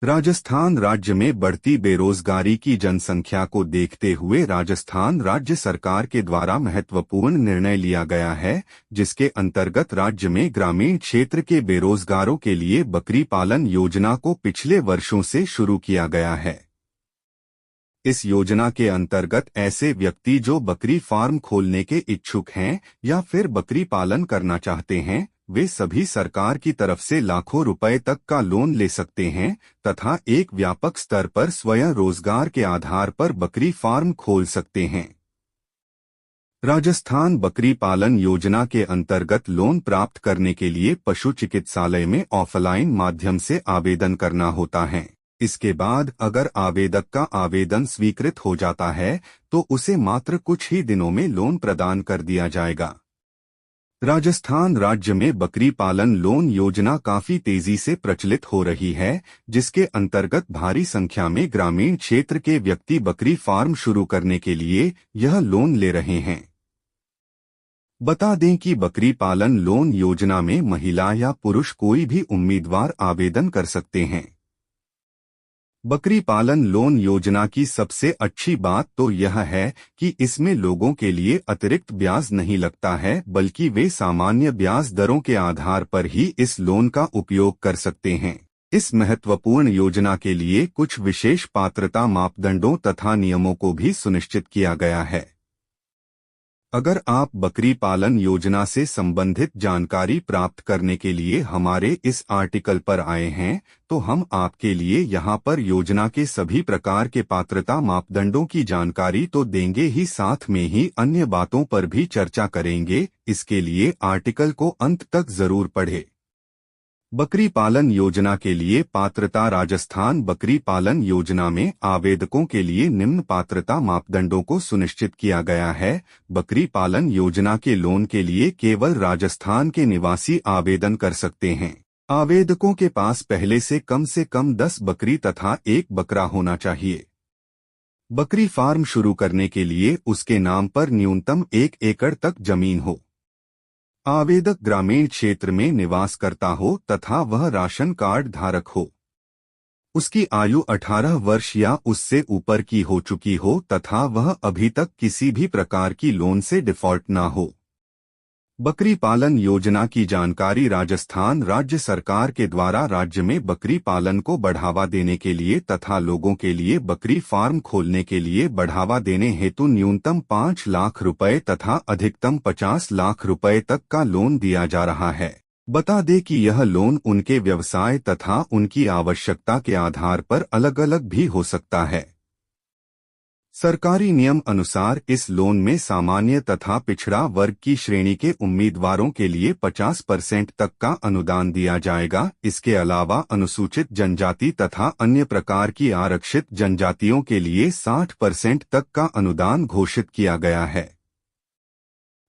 राजस्थान राज्य में बढ़ती बेरोजगारी की जनसंख्या को देखते हुए राजस्थान राज्य सरकार के द्वारा महत्वपूर्ण निर्णय लिया गया है, जिसके अंतर्गत राज्य में ग्रामीण क्षेत्र के बेरोजगारों के लिए बकरी पालन योजना को पिछले वर्षों से शुरू किया गया है। इस योजना के अंतर्गत ऐसे व्यक्ति जो बकरी फार्म खोलने के इच्छुक हैं या फिर बकरी पालन करना चाहते हैं, वे सभी सरकार की तरफ से लाखों रुपए तक का लोन ले सकते हैं तथा एक व्यापक स्तर पर स्वयं रोजगार के आधार पर बकरी फार्म खोल सकते हैं। राजस्थान बकरी पालन योजना के अंतर्गत लोन प्राप्त करने के लिए पशु चिकित्सालय में ऑफलाइन माध्यम से आवेदन करना होता है। इसके बाद अगर आवेदक का आवेदन स्वीकृत हो जाता है तो उसे मात्र कुछ ही दिनों में लोन प्रदान कर दिया जाएगा। राजस्थान राज्य में बकरी पालन लोन योजना काफी तेजी से प्रचलित हो रही है, जिसके अंतर्गत भारी संख्या में ग्रामीण क्षेत्र के व्यक्ति बकरी फार्म शुरू करने के लिए यह लोन ले रहे हैं। बता दें कि बकरी पालन लोन योजना में महिला या पुरुष कोई भी उम्मीदवार आवेदन कर सकते हैं। बकरी पालन लोन योजना की सबसे अच्छी बात तो यह है कि इसमें लोगों के लिए अतिरिक्त ब्याज नहीं लगता है, बल्कि वे सामान्य ब्याज दरों के आधार पर ही इस लोन का उपयोग कर सकते हैं। इस महत्वपूर्ण योजना के लिए कुछ विशेष पात्रता मापदंडों तथा नियमों को भी सुनिश्चित किया गया है। अगर आप बकरी पालन योजना से संबंधित जानकारी प्राप्त करने के लिए हमारे इस आर्टिकल पर आए हैं, तो हम आपके लिए यहां पर योजना के सभी प्रकार के पात्रता मापदंडों की जानकारी तो देंगे ही, साथ में ही अन्य बातों पर भी चर्चा करेंगे। इसके लिए आर्टिकल को अंत तक जरूर पढ़ें। बकरी पालन योजना के लिए पात्रता। राजस्थान बकरी पालन योजना में आवेदकों के लिए निम्न पात्रता मापदंडों को सुनिश्चित किया गया है। बकरी पालन योजना के लोन के लिए केवल राजस्थान के निवासी आवेदन कर सकते हैं। आवेदकों के पास पहले से कम 10 बकरी तथा 1 बकरा होना चाहिए। बकरी फार्म शुरू करने के लिए उसके नाम पर न्यूनतम 1 एकड़ तक जमीन हो। आवेदक ग्रामीण क्षेत्र में निवास करता हो तथा वह राशन कार्ड धारक हो। उसकी आयु 18 वर्ष या उससे ऊपर की हो चुकी हो तथा वह अभी तक किसी भी प्रकार की लोन से डिफॉल्ट ना हो। बकरी पालन योजना की जानकारी। राजस्थान राज्य सरकार के द्वारा राज्य में बकरी पालन को बढ़ावा देने के लिए तथा लोगों के लिए बकरी फार्म खोलने के लिए बढ़ावा देने हेतु न्यूनतम 5 लाख रुपए तथा अधिकतम 50 लाख रुपए तक का लोन दिया जा रहा है। बता दें कि यह लोन उनके व्यवसाय तथा उनकी आवश्यकता के आधार पर अलग अलग भी हो सकता है। सरकारी नियम अनुसार इस लोन में सामान्य तथा पिछड़ा वर्ग की श्रेणी के उम्मीदवारों के लिए 50% तक का अनुदान दिया जाएगा। इसके अलावा अनुसूचित जनजाति तथा अन्य प्रकार की आरक्षित जनजातियों के लिए 60% तक का अनुदान घोषित किया गया है।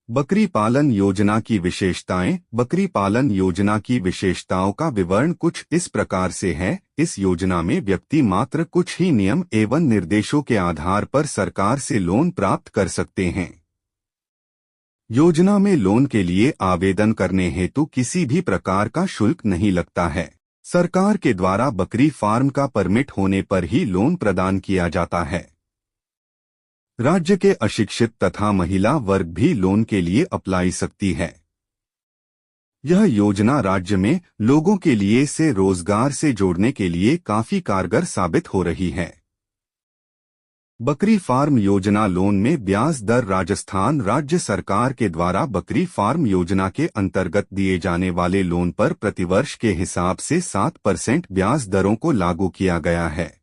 बकरी पालन योजना की विशेषताएं। बकरी पालन योजना की विशेषताओं का विवरण कुछ इस प्रकार से है। इस योजना में व्यक्ति मात्र कुछ ही नियम एवं निर्देशों के आधार पर सरकार से लोन प्राप्त कर सकते हैं। योजना में लोन के लिए आवेदन करने हेतु किसी भी प्रकार का शुल्क नहीं लगता है। सरकार के द्वारा बकरी फार्म का परमिट होने पर ही लोन प्रदान किया जाता है। राज्य के अशिक्षित तथा महिला वर्ग भी लोन के लिए अप्लाई सकती है। यह योजना राज्य में लोगों के लिए से रोजगार से जोड़ने के लिए काफी कारगर साबित हो रही है। बकरी फार्म योजना लोन में ब्याज दर। राजस्थान राज्य सरकार के द्वारा बकरी फार्म योजना के अंतर्गत दिए जाने वाले लोन पर प्रतिवर्ष के हिसाब से 7% ब्याज दरों को लागू किया गया है।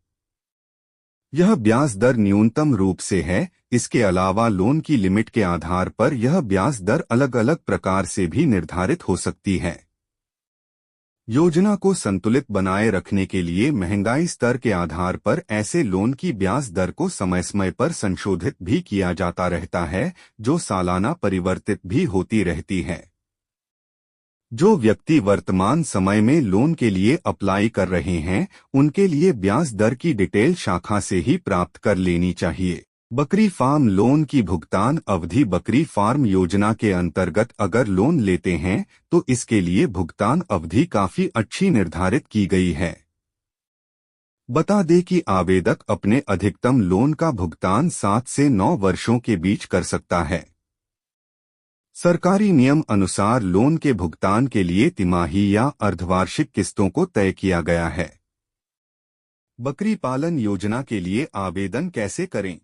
यह ब्याज दर न्यूनतम रूप से है। इसके अलावा लोन की लिमिट के आधार पर यह ब्याज दर अलग अलग प्रकार से भी निर्धारित हो सकती है। योजना को संतुलित बनाए रखने के लिए महंगाई स्तर के आधार पर ऐसे लोन की ब्याज दर को समय समय पर संशोधित भी किया जाता रहता है, जो सालाना परिवर्तित भी होती रहती है। जो व्यक्ति वर्तमान समय में लोन के लिए अप्लाई कर रहे हैं, उनके लिए ब्याज दर की डिटेल शाखा से ही प्राप्त कर लेनी चाहिए। बकरी फार्म लोन की भुगतान अवधि। बकरी फार्म योजना के अंतर्गत अगर लोन लेते हैं तो इसके लिए भुगतान अवधि काफी अच्छी निर्धारित की गई है। बता दें कि आवेदक अपने अधिकतम लोन का भुगतान 7 से 9 वर्षों के बीच कर सकता है। सरकारी नियम अनुसार लोन के भुगतान के लिए तिमाही या अर्धवार्षिक किस्तों को तय किया गया है। बकरी पालन योजना के लिए आवेदन कैसे करें?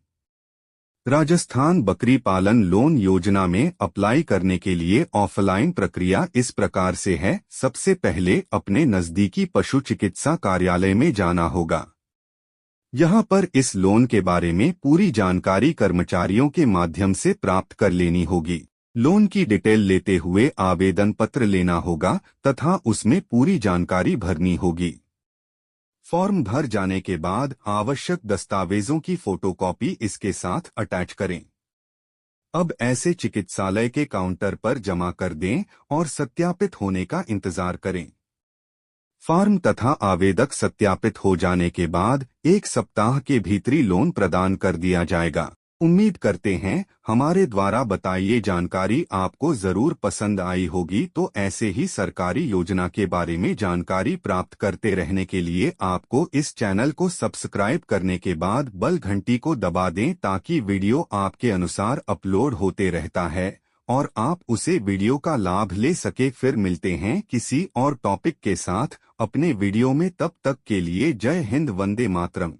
राजस्थान बकरी पालन लोन योजना में अप्लाई करने के लिए ऑफलाइन प्रक्रिया इस प्रकार से है। सबसे पहले अपने नजदीकी पशु चिकित्सा कार्यालय में जाना होगा। यहाँ पर इस लोन के बारे में पूरी जानकारी कर्मचारियों के माध्यम से प्राप्त कर लेनी होगी। लोन की डिटेल लेते हुए आवेदन पत्र लेना होगा तथा उसमें पूरी जानकारी भरनी होगी। फॉर्म भर जाने के बाद आवश्यक दस्तावेजों की फोटोकॉपी इसके साथ अटैच करें। अब ऐसे चिकित्सालय के काउंटर पर जमा कर दें और सत्यापित होने का इंतजार करें। फॉर्म तथा आवेदक सत्यापित हो जाने के बाद 1 सप्ताह के भीतरी लोन प्रदान कर दिया जाएगा। उम्मीद करते हैं हमारे द्वारा बताई ये जानकारी आपको जरूर पसंद आई होगी। तो ऐसे ही सरकारी योजना के बारे में जानकारी प्राप्त करते रहने के लिए आपको इस चैनल को सब्सक्राइब करने के बाद बेल घंटी को दबा दें ताकि वीडियो आपके अनुसार अपलोड होते रहता है और आप उसे वीडियो का लाभ ले सके। फिर मिलते हैं किसी और टॉपिक के साथ अपने वीडियो में। तब तक के लिए जय हिंद, वंदे मातरम।